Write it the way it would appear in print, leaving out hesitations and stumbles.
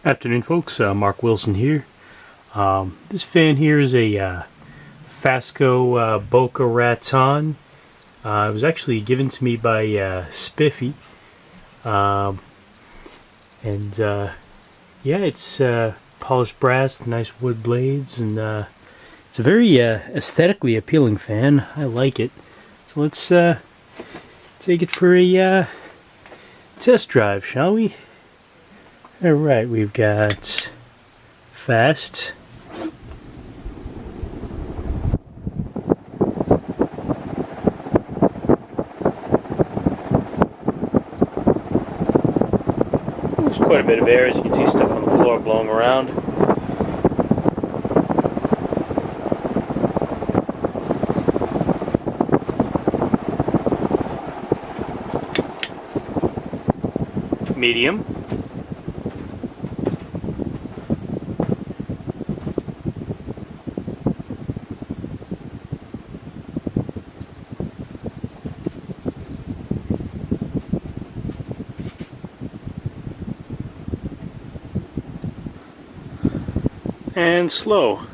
Afternoon, folks. Mark Wilson here. This fan here is a Fasco Boca Raton. It was actually given to me by Spiffy. Yeah, it's polished brass with nice wood blades, and it's a very aesthetically appealing fan. I like it. So let's take it for a test drive, shall we? Alright, we've got fast, there's quite a bit of air, as you can see stuff on the floor blowing around. Medium. And slow.